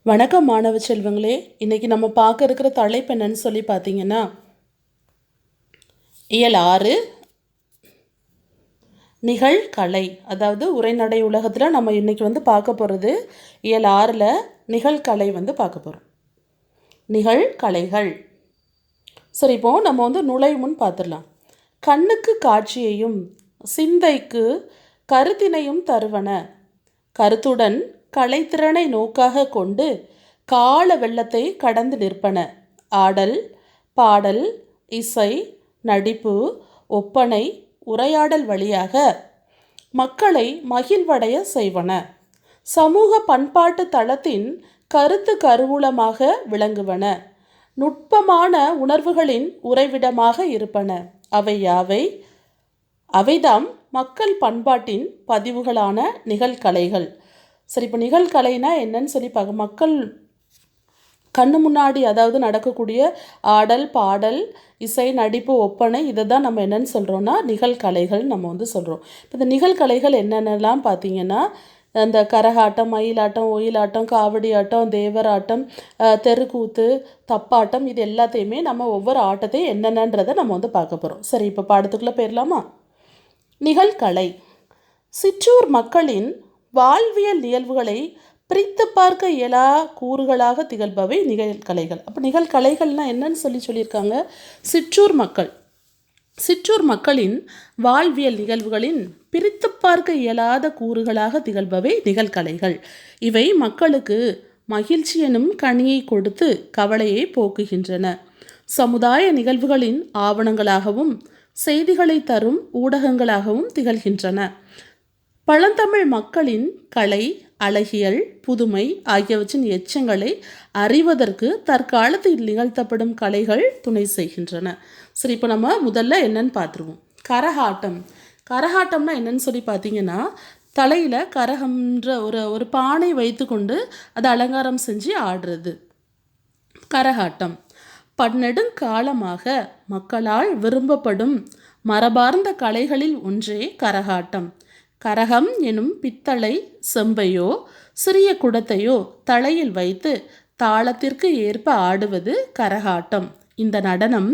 வணக்கம் மாணவ செல்வங்களே. இன்றைக்கி நம்ம பார்க்க இருக்கிற தலைப்பு என்னன்னு சொல்லி பார்த்தீங்கன்னா, இயல் 6 நிகழ்கலை. அதாவது உரைநடை உலகத்தில் நம்ம இன்றைக்கி பார்க்க போகிறது இயல் 6ல் நிகழ்கலை பார்க்க போகிறோம். நிகழ்கலைகள். சரி, இப்போது நம்ம நுழைவு முன் பார்த்துடலாம். கண்ணுக்கு காட்சியையும் சிந்தைக்கு கருத்தினையும் தருவன, கருத்துடன் கலைத்திறனை நோக்காக கொண்டு கால வெள்ளத்தை கடந்து நிற்பன. ஆடல், பாடல், இசை, நடிப்பு, ஒப்பனை, உரையாடல் வழியாக மக்களை மகிழ்வடைய செய்வன. சமூக பண்பாட்டு தளத்தின் கருத்து கருவூலமாக விளங்குவன. நுட்பமான உணர்வுகளின் உறைவிடமாக இருப்பன. அவை யாவை? அவைதாம் மக்கள் பண்பாட்டின் பதிவுகளான நிகழ்கலைகள். சரி, இப்போ நிகழ்கலைனா என்னன்னு சொல்லி பார்க்க, மக்கள் கண்ணு முன்னாடி அதாவது நடக்கக்கூடிய ஆடல், பாடல், இசை, நடிப்பு, ஒப்பனை, இதை தான் நம்ம என்னென்னு சொல்கிறோன்னா நிகழ்கலைகள் நம்ம சொல்கிறோம். இப்போ இந்த நிகழ்கலைகள் என்னென்னலாம் பார்த்தீங்கன்னா, அந்த கரகாட்டம், மயிலாட்டம், ஒயிலாட்டம், காவடி ஆட்டம், தேவர் ஆட்டம், தெருக்கூத்து, தப்பாட்டம், இது எல்லாத்தையுமே நம்ம ஒவ்வொரு ஆட்டத்தையும் என்னென்னன்றதை நம்ம பார்க்க போகிறோம். சரி, இப்போ பாடத்துக்குள்ளே போயிடலாமா? நிகழ்கலை சிற்றூர் மக்களின் வாழ்வியல் நிகழ்வுகளை பிரித்து பார்க்க இயலா கூறுகளாக திகழ்பவை நிகழ்கலைகள். அப்போ நிகழ்கலைகள்னால் என்னன்னு சொல்லியிருக்காங்க? சிற்றூர் மக்களின் வாழ்வியல் நிகழ்வுகளின் பிரித்து பார்க்க இயலாத கூறுகளாக திகழ்பவை நிகழ்கலைகள். இவை மக்களுக்கு மகிழ்ச்சி எனும் கனியை கொடுத்து கவலையை போக்குகின்றன. சமுதாய நிகழ்வுகளின் ஆவணங்களாகவும் செய்திகளை தரும் ஊடகங்களாகவும் திகழ்கின்றன. பழந்தமிழ் மக்களின் கலை, அழகியல், புதுமை ஆகியவற்றின் எச்சங்களை அறிவதற்கு தற்காலத்தில் நிகழ்த்தப்படும் கலைகள் துணை செய்கின்றன. சரி, இப்போ நம்ம முதல்ல என்னன்னு பார்த்துருவோம். கரகாட்டம். கரகாட்டம்னா என்னன்னு சொல்லி பார்த்தீங்கன்னா, தலையில் கரகம்ன்ற ஒரு பானை வைத்து கொண்டு அதை அலங்காரம் செஞ்சு ஆடுறது கரகாட்டம். பன்னெடுங்காலமாக மக்களால் விரும்பப்படும் மரபார்ந்த கலைகளில் ஒன்றே கரகாட்டம். கரகம் எனும் பித்தளை செம்பையோ சிறிய குடத்தையோ தலையில் வைத்து தாளத்திற்கு ஏற்ப ஆடுவது கரகாட்டம். இந்த நடனம்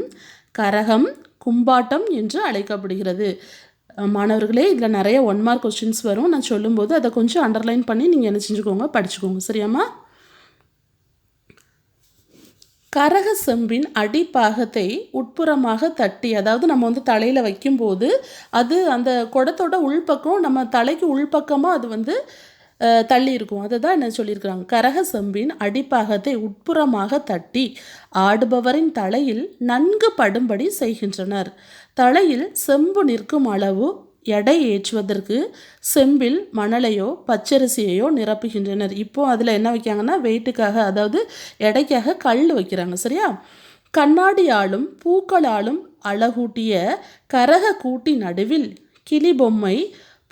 கரகம் கும்பாட்டம் என்று அழைக்கப்படுகிறது. மாணவர்களே, இதில் நிறைய 1 மார்க் கொஸ்டின்ஸ் வரும். நான் சொல்லும்போது அதை கொஞ்சம் அண்டர்லைன் பண்ணி நீங்கள் என்ன செஞ்சுக்கோங்க, படிச்சுக்கோங்க. சரியாம்மா? கரக செம்பின் அடிப்பாகத்தை உட்புறமாக தட்டி, அதாவது நம்ம தலையில் வைக்கும்போது அது அந்த குடத்தோட உள்பக்கம் நம்ம தலைக்கு உள்பக்கமாக அது தள்ளி இருக்கும். அதை தான் என்ன சொல்லியிருக்கிறாங்க? கரக செம்பின் அடிப்பாகத்தை உட்புறமாக தட்டி ஆடுபவரின் தலையில் நன்கு படும்படி செய்கின்றனர். தலையில் செம்பு நிற்கும் அளவு எடை ஏற்றுவதற்கு செம்பில் மணலையோ பச்சரிசியையோ நிரப்புகின்றனர். இப்போது அதில் என்ன வைக்காங்கன்னா, வெயிட்டுக்காக, அதாவது எடைக்காக கல் வைக்கிறாங்க. சரியா? கண்ணாடியாலும் பூக்களாலும் அழகூட்டிய கரக கூட்டி நடுவில் கிளி பொம்மை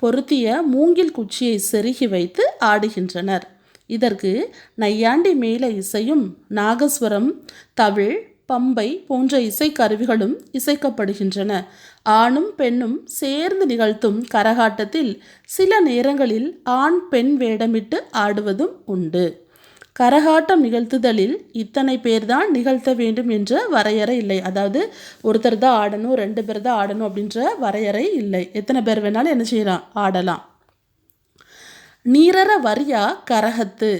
பொருத்திய மூங்கில் குச்சியை செருகி வைத்து ஆடுகின்றனர். இதற்கு நையாண்டி மேல இசையும் நாகஸ்வரம், தவில், பம்பை போன்ற இசைக்கருவிகளும் இசைக்கப்படுகின்றன. ஆணும் பெண்ணும் சேர்ந்து நிகழ்த்தும் கரகாட்டத்தில் சில நேரங்களில் ஆண் பெண் வேடமிட்டு ஆடுவதும் உண்டு. கரகாட்டம் நிகழ்த்துதலில் இத்தனை பேர்தான் நிகழ்த்த வேண்டும் என்ற வரையறை இல்லை. அதாவது ஒருத்தர் தான் ஆடணும், 2 பேர் தான் ஆடணும் அப்படின்ற வரையறை இல்லை. எத்தனை பேர் வேணாலும் என்ன செய்யலாம், ஆடலாம். நீரற வரியா கரகத்து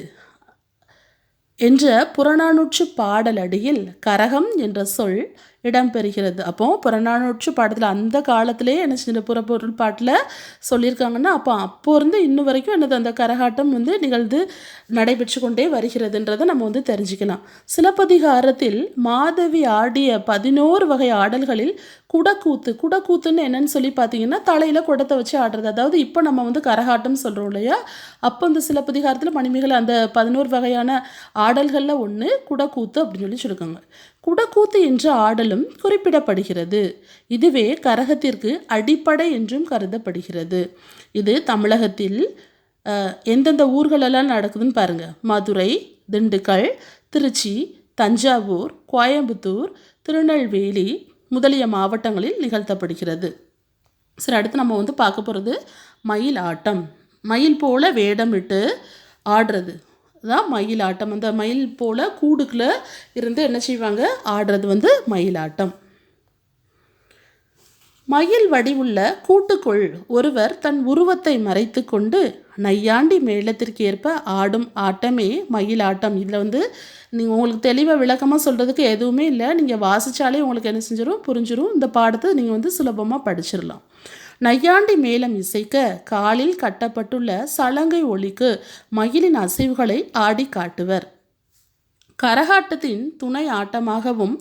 என்ற புறநானூற்று பாடலடியில் கரகம் என்ற சொல் இடம்பெறுகிறது. அப்போ புறநானூற்று பாடத்தில் அந்த காலத்திலே என்ன செஞ்ச புறப்பொருள் பாட்டில் சொல்லியிருக்காங்கன்னா, அப்போ இருந்து இன்னும் வரைக்கும் என்னது அந்த கரகாட்டம் நிகழ்ந்து நடைபெற்று கொண்டே வருகிறதுன்றதை நம்ம தெரிஞ்சுக்கலாம். சிலப்பதிகாரத்தில் மாதவி ஆடிய 11 வகை ஆடல்களில் குடக்கூத்துன்னு என்னன்னு சொல்லி பார்த்தீங்கன்னா, தலையில் குடத்தை வச்சு ஆடுறது. அதாவது இப்போ நம்ம கரகாட்டம் சொல்கிறோம் இல்லையா, அப்போ இந்த சிலப்பதிகாரத்தில் மணிமேகலை அந்த 11 வகையான ஆடல்களில் ஒன்று குடக்கூத்து அப்படின்னு சொல்லியிருக்காங்க. குடக்கூத்து என்ற ஆடலும் குறிப்பிடப்படுகிறது. இதுவே கரகத்திற்கு அடிப்படை என்றும் கருதப்படுகிறது. இது தமிழகத்தில் எந்தெந்த ஊர்களெல்லாம் நடக்குதுன்னு பாருங்கள். மதுரை, திண்டுக்கல், திருச்சி, தஞ்சாவூர், கோயம்புத்தூர், திருநெல்வேலி முதலிய மாவட்டங்களில் நிகழ்த்தப்படுகிறது. சரி, அடுத்து நம்ம பார்க்க போகிறது மயில் ஆட்டம். மயில் போல வேடமிட்டு ஆடுறது. தான் மயிலாட்டம். அந்த மயில் போல் கூடுக்குள்ளே இருந்து என்ன செய்வாங்க, ஆடுறது வந்து மயிலாட்டம். மயில் வடிவுள்ள கூட்டுக்குள் ஒருவர் தன் உருவத்தை மறைத்து கொண்டு நையாண்டி மேளத்திற்கு ஏற்ப ஆடும் ஆட்டமே மயிலாட்டம். இதில் வந்து நீங்கள் உங்களுக்கு தெளிவாக விளக்கமாக சொல்கிறதுக்கு எதுவுமே இல்லை. நீங்கள் வாசித்தாலே உங்களுக்கு என்ன செஞ்சிடும், புரிஞ்சிடும். இந்த பாடத்தை நீங்கள் வந்து சுலபமாக படிச்சிடலாம். நையாண்டி மேளம் இசைக்க காலில் கட்டப்பட்டுள்ள சலங்கை ஒலிக்கு மயிலின் அசைவுகளை ஆடி காட்டுவர். கரகாட்டத்தின் துணை ஆட்டமாகவும்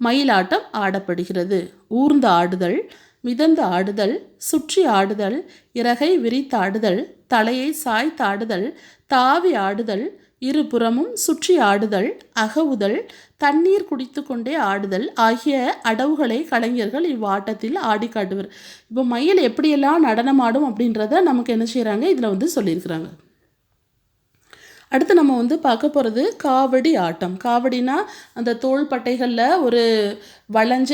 மயிலாட்டம் ஆடப்படுகிறது. ஊர்ந்து ஆடுதல், மிதந்து ஆடுதல், சுற்றி ஆடுதல், இறகை விரித்தாடுதல், தலையை சாய்த்தாடுதல், தாவி ஆடுதல், இருபுறமும் சுற்றி ஆடுதல், அகவுதல், தண்ணீர் குடித்து கொண்டே ஆடுதல் ஆகிய அடவுகளை கலைஞர்கள் இவ்வாட்டத்தில் ஆடி காட்டுவர். இப்போ மயில் எப்படியெல்லாம் நடனம் ஆடும் அப்படின்றத நமக்கு என்ன செய்கிறாங்க, இதில் வந்து சொல்லியிருக்கிறாங்க. அடுத்து நம்ம வந்து பார்க்க போகிறது காவடி ஆட்டம். காவடினா அந்த தோள்பட்டைகளில் ஒரு வளைஞ்ச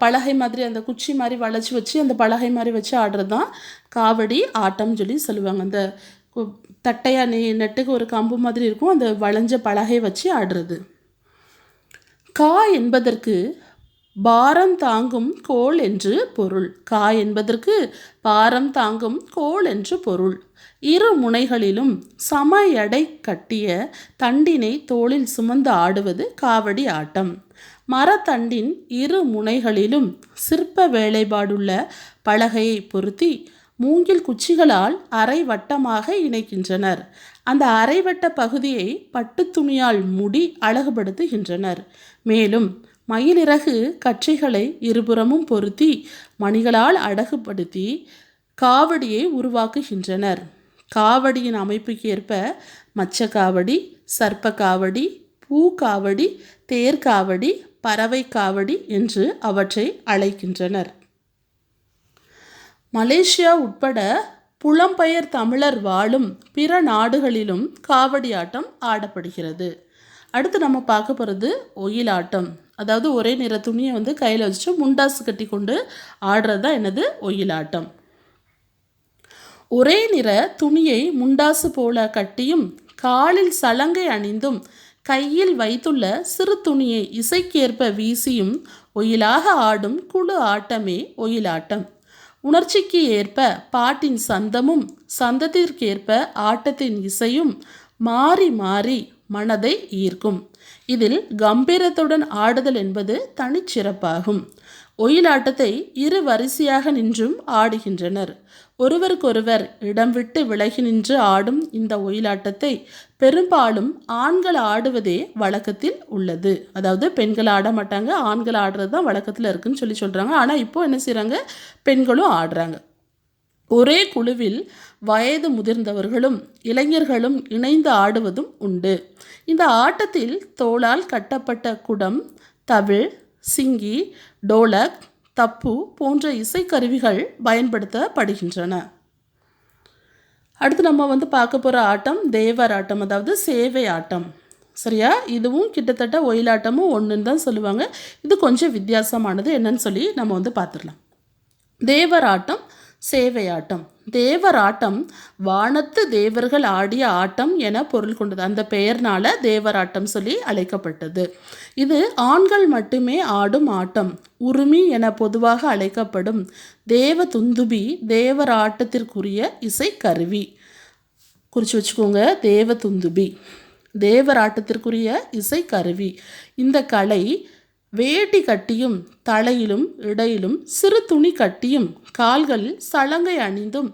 பலகை மாதிரி, அந்த குச்சி மாதிரி வளைச்சி வச்சு அந்த பலகை மாதிரி வச்சு ஆடுறது தான் காவடி ஆட்டம்னு சொல்லி சொல்லுவாங்க. அந்த தட்டையாக நெட்டுக்கு ஒரு கம்பு மாதிரி இருக்கும், அந்த வளைஞ்ச பலகை வச்சு ஆடுறது. கா என்பதற்கு பாரம் தாங்கும் கோல் என்று பொருள். கா என்பதற்கு பாரம் தாங்கும் கோல் என்று பொருள். இரு முனைகளிலும் சம எடை கட்டிய தண்டினை தோளில் சுமந்து ஆடுவது காவடி ஆட்டம். மரத்தண்டின் இரு முனைகளிலும் சிற்ப வேலைப்பாடுள்ள பலகையை பொருத்தி மூங்கில் குச்சிகளால் அரை வட்டமாக இணைக்கின்றனர். அந்த அரைவட்ட பகுதியை பட்டு துணியால் மூடி அழகுபடுத்துகின்றனர். மேலும் மயிலிறகு கற்றைகளை இருபுறமும் பொருத்தி மணிகளால் அழகுபடுத்தி காவடியை உருவாக்குகின்றனர். காவடியின் அமைப்புக்கு ஏற்ப மச்சக்காவடி, சர்ப்ப காவடி, பூக்காவடி, தேர்காவடி, பறவை காவடி என்று அவற்றை அழைக்கின்றனர். மலேசியா உட்பட புலம்பெயர் தமிழர் வாழும் பிற நாடுகளிலும் காவடி ஆட்டம் ஆடப்படுகிறது. அடுத்து நம்ம பார்க்க போகிறது ஒயிலாட்டம். அதாவது ஒரே நிற துணியை வந்து கையில் வச்சுட்டு முண்டாசு கட்டி கொண்டு ஆடுறது தான் என்னது, ஒயிலாட்டம். ஒரே நிற துணியை முண்டாசு போல கட்டியும் காலில் சலங்கை அணிந்தும் கையில் வைத்துள்ள சிறு துணியை இசைக்கேற்ப வீசியும் ஒயிலாக ஆடும் குழு ஆட்டமே ஒயிலாட்டம். உணர்ச்சிக்கு ஏற்ப பாட்டின் சந்தமும் சந்தத்திற்கேற்ப ஆட்டத்தின் இசையும் மாறி மாறி மனதை ஈர்க்கும். இதில் கம்பீரத்துடன் ஆடுதல் என்பது தனிச்சிறப்பாகும். ஒயிலாட்டத்தை இரு வரிசையாக நின்றும் ஆடுகின்றனர். ஒருவருக்கொருவர் இடம் விட்டு விலகி நின்று ஆடும் இந்த ஒயிலாட்டத்தை பெரும்பாலும் ஆண்கள் ஆடுவதே வழக்கத்தில் உள்ளது. அதாவது பெண்கள் ஆட மாட்டாங்க, ஆண்கள் ஆடுறது தான் வழக்கத்தில் இருக்குன்னு சொல்கிறாங்க. ஆனால் இப்போ என்ன செய்கிறாங்க, பெண்களும் ஆடுறாங்க. ஒரே குழுவில் வயது முதிர்ந்தவர்களும் இளைஞர்களும் இணைந்து ஆடுவதும் உண்டு. இந்த ஆட்டத்தில் தோளால் கட்டப்பட்ட குடம், தவில், சிங்கி, டோலக், தப்பு போன்ற இசைக்கருவிகள் பயன்படுத்தப்படுகின்றன. அடுத்து நம்ம வந்து பார்க்க போகிற ஆட்டம் தேவர் ஆட்டம், அதாவது சேவை ஆட்டம். சரியா? இதுவும் கிட்டத்தட்ட ஒயிலாட்டமும் ஒன்றுன்னு தான் சொல்லுவாங்க. இது கொஞ்சம் வித்தியாசமானது. என்னன்னு சொல்லி நம்ம வந்து பார்த்துடலாம். தேவர் ஆட்டம், சேவை ஆட்டம். தேவர் ஆட்டம் வானத்து தேவர்கள் ஆடிய ஆட்டம் என பொருள் கொண்டது. அந்த பெயர்னால தேவராட்டம் சொல்லி அழைக்கப்பட்டது. இது ஆண்கள் மட்டுமே ஆடும் ஆட்டம். உருமி என பொதுவாக அழைக்கப்படும் தேவ துந்துபி தேவராட்டத்திற்குரிய இசை கருவி. குறித்து வச்சுக்கோங்க, தேவ துந்துபி தேவராட்டத்திற்குரிய இசை கருவி. இந்த கலை வேட்டி கட்டியும் தலையிலும் இடையிலும் சிறு துணி கட்டியும் கால்களில் சலங்கை அணிந்தும்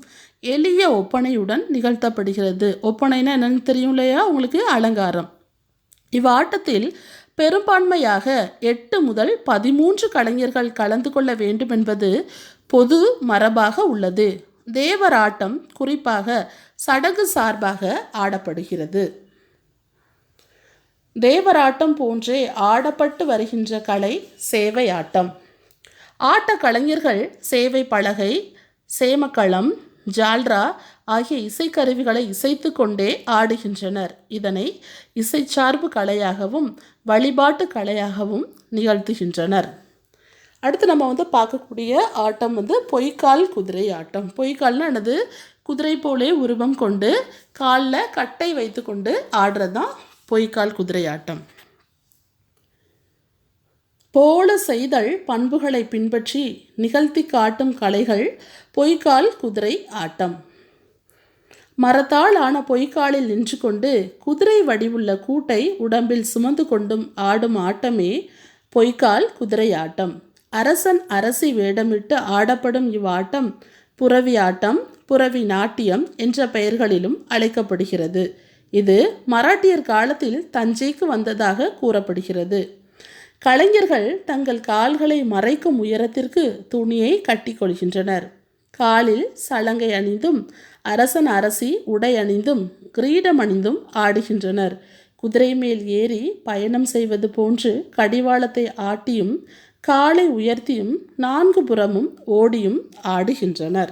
எளிய ஒப்பனையுடன் நிகழ்த்தப்படுகிறது. ஒப்பனைனா என்னன்னு தெரியும் இல்லையா உங்களுக்கு? அலங்காரம். இவ்வாட்டத்தில் பெரும்பான்மையாக 8 முதல் 13 கலைஞர்கள் கலந்து கொள்ள வேண்டும் என்பது பொது மரபாக உள்ளது. தேவராட்டம் குறிப்பாக சடங்கு சார்பாக ஆடப்படுகிறது. தேவராட்டம் போன்றே ஆடப்பட்டு வருகின்ற கலை சேவை ஆட்டம். ஆட்ட கலைஞர்கள் சேவை பலகை, சேமக்களம், ஜால்ரா ஆகிய இசைக்கருவிகளை இசைத்து கொண்டே ஆடுகின்றனர். இதனை இசைச்சார்பு கலையாகவும் வழிபாட்டு கலையாகவும் நிகழ்த்துகின்றனர். அடுத்து நம்ம வந்து பார்க்கக்கூடிய ஆட்டம் வந்து பொய்க்கால் குதிரை ஆட்டம். பொய்க்கால்னா என்னது? குதிரை போலே உருவம் கொண்டு காலில் கட்டை வைத்து கொண்டு ஆடுறது தான் பொய்க்கால் குதிரை ஆட்டம். போல செய்தல் பண்புகளை பின்பற்றி நிகழ்த்தி காட்டும் கலைகள் பொய்க்கால் குதிரை ஆட்டம். மரத்தால் ஆன பொய்க்காலில் நின்று கொண்டு குதிரை வடிவுள்ள கூட்டை உடம்பில் சுமந்து கொண்டும் ஆடும் ஆட்டமே பொய்க்கால் குதிரை ஆட்டம். அரசன் அரசி வேடமிட்டு ஆடப்படும் இவ்வாட்டம் புரவி ஆட்டம், புரவி நாட்டியம் என்ற பெயர்களிலும் அழைக்கப்படுகிறது. இது மராட்டியர் காலத்தில் தஞ்சைக்கு வந்ததாக கூறப்படுகிறது. கலைஞர்கள் தங்கள் கால்களை மறைக்கும் உயரத்திற்கு துணியை கட்டிக்கொள்கின்றனர். காலில் சலங்கை அணிந்தும் அரசன் அரசி உடை அணிந்தும் கிரீடம் அணிந்தும் ஆடுகின்றனர். குதிரை மேல் ஏறி பயணம் செய்வது போன்று கடிவாளத்தை ஆட்டியும் காலை உயர்த்தியும் 4 புறமும் ஓடியும் ஆடுகின்றனர்.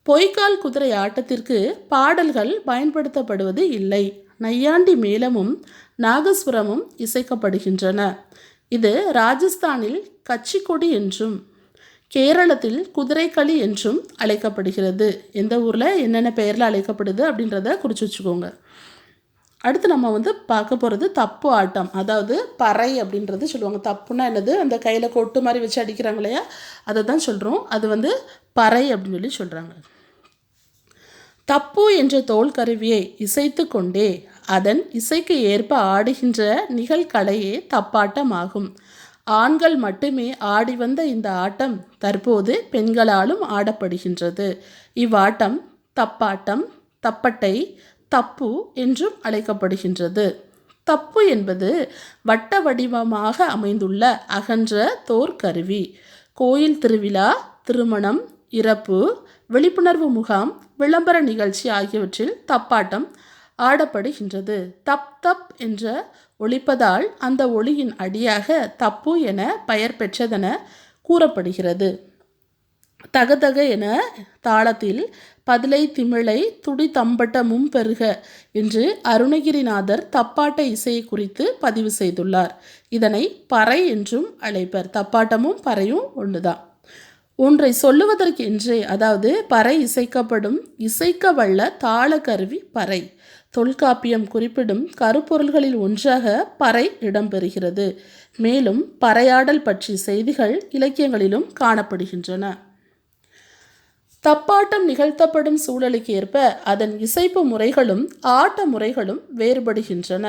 பொய்க்கால் குதிரை ஆட்டத்திற்கு பாடல்கள் பயன்படுத்தப்படுவது இல்லை. நையாண்டி மேளமும் நாகஸ்வரமும் இசைக்கப்படுகின்றன. இது ராஜஸ்தானில் கச்சிக்கொடி என்றும் கேரளத்தில் குதிரைக்களி என்றும் அழைக்கப்படுகிறது. எந்த ஊரில் என்னென்ன பெயரில் அழைக்கப்படுது அப்படின்றத குறித்து வச்சுக்கோங்க. அடுத்து நம்ம பார்க்க போகிறது தப்பு ஆட்டம். அதாவது பறை அப்படின்றது சொல்லுவாங்க. தப்புன்னா என்னது, அந்த கையில் கொட்டு மாதிரி வச்சு அடிக்கிறாங்க இல்லையா, அதை தான் சொல்கிறோம். அது பறை அப்படின்னு சொல்கிறாங்க. தப்பு என்ற தோல் கருவியை இசைத்து கொண்டே அதன் இசைக்கு ஏற்ப ஆடுகின்ற நிகழ்கலையே தப்பாட்டம் ஆகும். ஆண்கள் மட்டுமே ஆடி வந்த இந்த ஆட்டம் தற்போது பெண்களாலும் ஆடப்படுகின்றது. இவ்வாட்டம் தப்பாட்டம், தப்பட்டை, தப்பு என்றும் அழைக்கப்படுகின்றது. தப்பு என்பது வட்ட வடிவமாக அமைந்துள்ள அகன்ற தோற்கருவி. கோயில் திருவிழா, திருமணம், இறப்பு, விழிப்புணர்வு முகாம், விளம்பர நிகழ்ச்சி ஆகியவற்றில் தப்பாட்டம் ஆடப்படுகின்றது. தப் தப் என்ற ஒலிப்பதால் அந்த ஒளியின் அடியாக தப்பு என பெயர் பெற்றதென கூறப்படுகிறது. தகதக என தாளத்தில் பதிலை திமிழை துடி தம்பட்ட மும்பெருக என்று அருணகிரிநாதர் தப்பாட்ட இசையை குறித்து பதிவு செய்துள்ளார். இதனை பறை என்றும் அழைப்பர். தப்பாட்டமும் பறையும் ஒன்றுதான். ஒன்றை சொல்லுவதற்கு என்றே, அதாவது பறை இசைக்க வல்ல தாள கருவி பறை. தொல்காப்பியம் குறிப்பிடும் கருப்பொருள்களில் ஒன்றாக பறை இடம்பெறுகிறது. மேலும் பறையாடல் பற்றிய செய்திகள் இலக்கியங்களிலும் காணப்படுகின்றன. தப்பாட்டம் நிகழ்த்தப்படும் சூழலுக்கு ஏற்ப அதன் இசைப்பு முறைகளும் ஆட்ட முறைகளும் வேறுபடுகின்றன.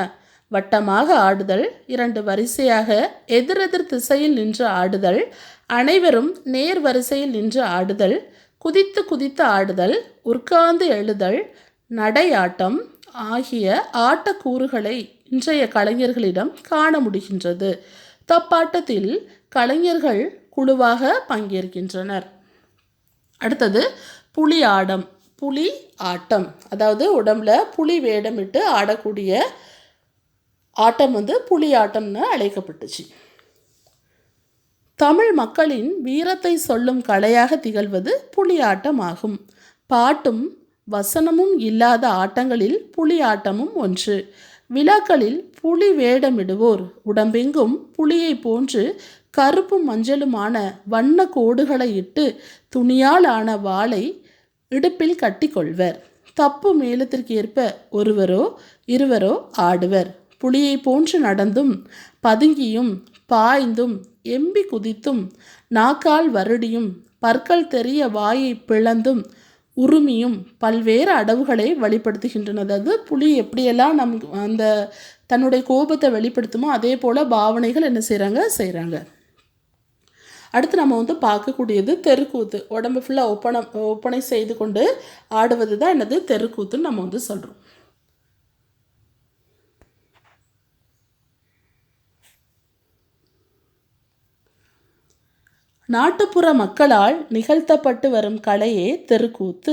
வட்டமாக ஆடுதல், 2 வரிசையாக எதிரெதிர் திசையில் நின்று ஆடுதல், அனைவரும் நேர் வரிசையில் நின்று ஆடுதல், குதித்து குதித்து ஆடுதல், உட்கார்ந்து எழுதல், நடையாட்டம் ஆகிய ஆட்டக்கூறுகளை இன்றைய கலைஞர்களிடம் காண முடிகின்றது. தப்பாட்டத்தில் கலைஞர்கள் குழுவாக பங்கேற்கின்றனர். அடுத்தது புலி ஆட்டம். புலி ஆட்டம் அதாவது உடம்புல புலி வேடமிட்டு ஆடக்கூடிய ஆட்டம் புலி ஆட்டம்னு அழைக்கப்பட்டுச்சு. தமிழ் மக்களின் வீரத்தை சொல்லும் கலையாக திகழ்வது புலி ஆட்டம் ஆகும். பாட்டும் வசனமும் இல்லாத ஆட்டங்களில் புலி ஆட்டமும் ஒன்று. விழாக்களில் புலி வேடமிடுவோர் உடம்பெங்கும் புலியை போன்று கருப்பும் மஞ்சளுமான வண்ண கோடுகளை இட்டு துணியால் ஆன வாளை இடுப்பில் கட்டி கொள்வர். தப்பு மேளத்திற்கு ஏற்ப ஒருவரோ இருவரோ ஆடுவர். புலியை போன்று நடந்தும் பதுங்கியும் பாய்ந்தும் எம்பி குதித்தும் நாக்கால் வருடியும் பற்கள் தெரிய வாயை பிளந்தும் உருமியும் பல்வேறு அடவுகளை வெளிப்படுத்துகின்றன. அதாவது புலி எப்படியெல்லாம் அந்த தன்னுடைய கோபத்தை வெளிப்படுத்துமோ அதே போல் பாவனைகள் என்ன செய்கிறாங்க. அடுத்து நம்ம பார்க்கக்கூடியது தெருக்கூத்து. உடம்பு ஃபுல்லாக ஒப்பனை செய்து கொண்டு ஆடுவது தான் என்னது தெருக்கூத்துன்னு நம்ம சொல்கிறோம். நாட்டுப்புற மக்களால் நிகழ்த்தப்பட்டு வரும் கலையே தெருக்கூத்து.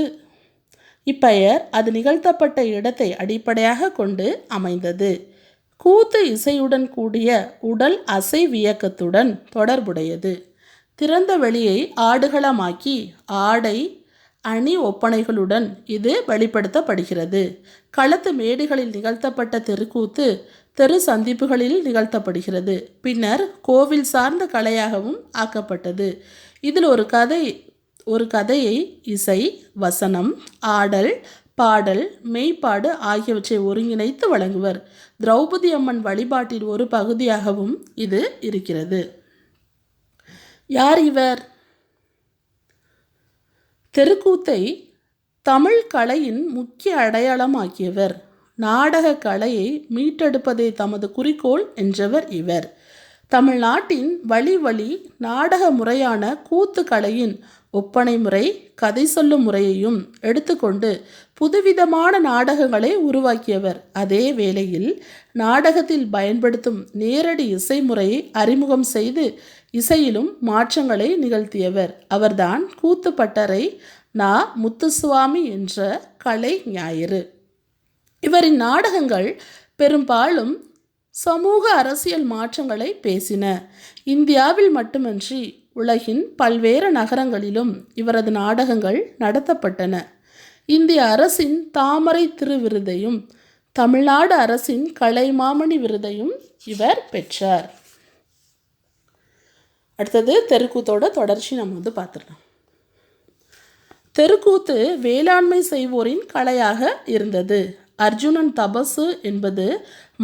இப்பெயர் அது நிகழ்த்தப்பட்ட இடத்தை அடிப்படையாக கொண்டு அமைந்தது. கூத்து இசையுடன் கூடிய உடல் அசைவியக்கத்துடன் தொடர்புடையது. திறந்த வெளியை ஆடுகளமாக்கி ஆடை அணி ஒப்பனைகளுடன் இது வெளிப்படுத்தப்படுகிறது. களத்து மேடுகளில் நிகழ்த்தப்பட்ட தெருக்கூத்து தெரு சந்திப்புகளில் நிகழ்த்தப்படுகிறது. பின்னர் கோவில் சார்ந்த கலையாகவும் ஆக்கப்பட்டது. இதில் ஒரு கதையை இசை, வசனம், ஆடல், பாடல், மெய்ப்பாடு ஆகியவற்றை ஒருங்கிணைத்து வழங்குவர். திரௌபதி அம்மன் வழிபாட்டின் ஒரு பகுதியாகவும் இது இருக்கிறது. யார் இவர்? தெருக்கூத்தை தமிழ் கலையின் முக்கிய அடையாளமாக்கியவர். நாடக கலையை மீட்டெடுப்பதே தமது குறிக்கோள் என்றவர் இவர். தமிழ்நாட்டின் வழி வழி நாடக முறையான கூத்து கலையின் ஒப்பனை முறை, கதை சொல்லும் முறையையும் எடுத்துக்கொண்டு புதுவிதமான நாடகங்களை உருவாக்கியவர். அதே வேளையில் நாடகத்தில் பயன்படுத்தும் நேரடி இசை முறையை அறிமுகம் செய்து இசையிலும் மாற்றங்களை நிகழ்த்தியவர். அவர்தான் கூத்துப்பட்டறை நா. முத்துசுவாமி என்ற கலை ஞாயிறு. இவரின் நாடகங்கள் பெரும்பாலும் சமூக அரசியல் மாற்றங்களை பேசின. இந்தியாவில் மட்டுமன்றி உலகின் பல்வேறு நகரங்களிலும் இவரது நாடகங்கள் நடத்தப்பட்டன. இந்திய அரசின் தாமரை திருவிருதையும் தமிழ்நாடு அரசின் கலைமாமணி விருதையும் இவர் பெற்றார். அடுத்தது தெருக்கூத்தோட தொடர்ச்சி நம்ம பார்த்துடலாம். தெருக்கூத்து வேளாண்மை செய்வோரின் கலையாக இருந்தது. அர்ஜுனன் தபசு என்பது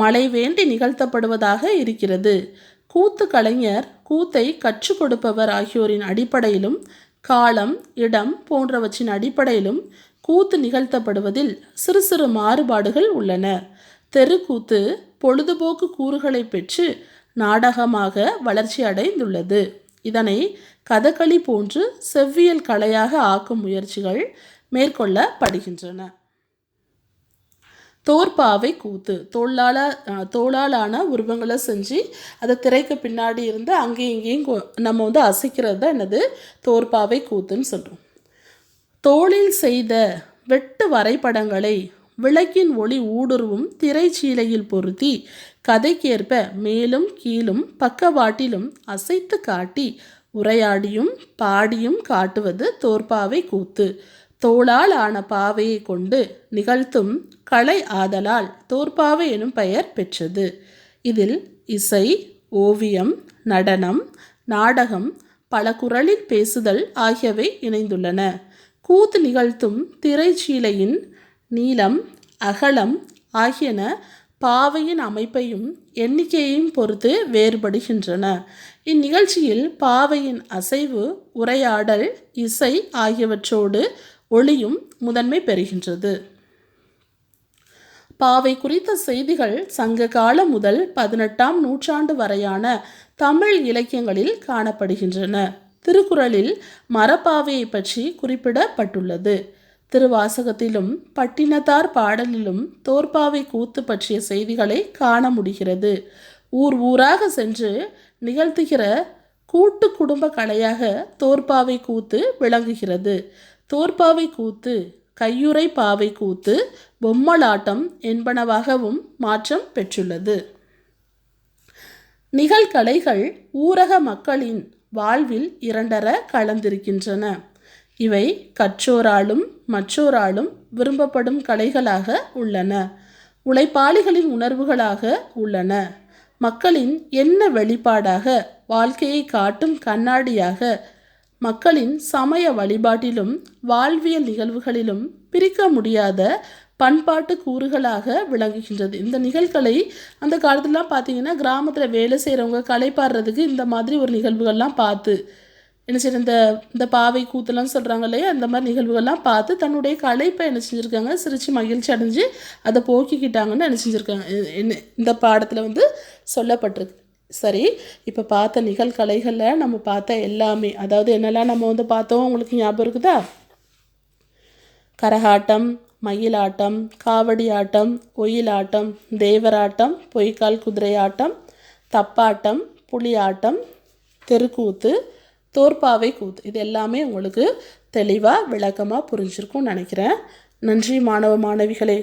மழை வேண்டி நிகழ்த்தப்படுவதாக இருக்கிறது. கூத்து கலைஞர், கூத்தை கற்றுக் கொடுப்பவர் ஆகியோரின் அடிப்படையிலும் காலம், இடம் போன்றவற்றின் அடிப்படையிலும் கூத்து நிகழ்த்தப்படுவதில் சிறு சிறு மாறுபாடுகள் உள்ளன. தெருக்கூத்து பொழுதுபோக்கு கூறுகளை பெற்று நாடகமாக வளர்ச்சி அடைந்துள்ளது. இதனை கதகளி போன்று செவ்வியல் கலையாக ஆக்கும் முயற்சிகள் மேற்கொள்ளப்படுகின்றன. தோற்பாவை கூத்து தோளாலான உருவங்களை செஞ்சு அதை திரைக்கு பின்னாடி இருந்து அங்கேயும் இங்கேயும் நம்ம அசைக்கிறது தான் என்னது தோற்பாவை கூத்துன்னு சொல்கிறோம். தோளில் செய்த வெட்டு வரைபடங்களை விளக்கின் ஒளி ஊடுருவும் திரைச்சீலையில் பொருத்தி கதைக்கேற்ப மேலும் கீழும் பக்கவாட்டிலும் அசைத்து காட்டி உரையாடியும் பாடியும் காட்டுவது தோற்பாவை கூத்து. தோளால் ஆன பாவையை கொண்டு நிகழ்த்தும் கலை ஆதலால் தோற்பாவை எனும் பெயர் பெற்றது. இதில் இசை, ஓவியம், நடனம், நாடகம், பல குரலில் பேசுதல் ஆகியவை இணைந்துள்ளன. கூத்து நிகழ்த்தும் திரைச்சீலையின் நீளம், அகலம் ஆகியன பாவையின் அமைப்பையும் எண்ணிக்கையையும் பொறுத்து வேறுபடுகின்றன. இந்நிகழ்ச்சியில் பாவையின் அசைவு, உரையாடல், இசை ஆகியவற்றோடு ஒளியும் முதன்மை பெறுகின்றது. பாவை குறித்த செய்திகள் சங்க காலம் முதல் 18ஆம் நூற்றாண்டு வரையான தமிழ் இலக்கியங்களில் காணப்படுகின்றன. திருக்குறளில் மரப்பாவையை பற்றி குறிப்பிடப்பட்டுள்ளது. திருவாசகத்திலும் பட்டினத்தார் பாடலிலும் தோற்பாவை கூத்து பற்றிய செய்திகளை காண முடிகிறது. ஊர் ஊராக சென்று நிகழ்த்துகிற கூட்டு குடும்ப கலையாக தோற்பாவை கூத்து விளங்குகிறது. தோற்பாவை கூத்து, கையுறை பாவை கூத்து, பொம்மலாட்டம் என்பனவாகவும் மாற்றம் பெற்றுள்ளது. நிகழ்கலைகள் ஊரக மக்களின் வாழ்வில் இரண்டர கலந்திருக்கின்றன. இவை கற்றோராலும் மற்றோராலும் விரும்பப்படும் கலைகளாக உள்ளன. உழைப்பாளிகளின் உணர்வுகளாக உள்ளன. மக்களின் எண்ண வெளிப்பாடாக, வாழ்க்கையை காட்டும் கண்ணாடியாக, மக்களின் சமய வழிபாட்டிலும் வாழ்வியல் நிகழ்வுகளிலும் பிரிக்க முடியாத பண்பாட்டு கூறுகளாக விளங்குகின்றது. இந்த நிகழ்கலை அந்த காலத்துலலாம் பார்த்திங்கன்னா கிராமத்தில் வேலை செய்கிறவங்க களைப்பாடுறதுக்கு இந்த மாதிரி ஒரு நிகழ்வுகள்லாம் பார்த்து என்ன செய்ய இந்த பாவை கூத்தெல்லாம் சொல்கிறாங்க இல்லையா, அந்த மாதிரி நிகழ்வுகள்லாம் பார்த்து தன்னுடைய களைப்பை என்ன செஞ்சுருக்காங்க, சிரித்து மகிழ்ச்சி அடைஞ்சு அதை போக்கிக்கிட்டாங்கன்னு என்ன செஞ்சுருக்காங்க. இந்த பாடத்தில் சொல்லப்பட்டிருக்கு. சரி, இப்போ பார்த்த நிகழ்கலைகளில் நம்ம பார்த்த எல்லாமே, அதாவது என்னெல்லாம் நம்ம பார்த்தோம் உங்களுக்கு ஞாபகம் இருக்குதா? கரகாட்டம், மயிலாட்டம், காவடி ஆட்டம், ஒயிலாட்டம், தேவராட்டம், பொய்க்கால் குதிரை ஆட்டம், தப்பாட்டம், புலியாட்டம், தெருக்கூத்து, தோற்பாவை கூத்து, இது எல்லாமே உங்களுக்கு தெளிவாக விளக்கமாக புரிஞ்சிருக்கும்னு நினைக்கிறேன். நன்றி மாணவ மாணவிகளே.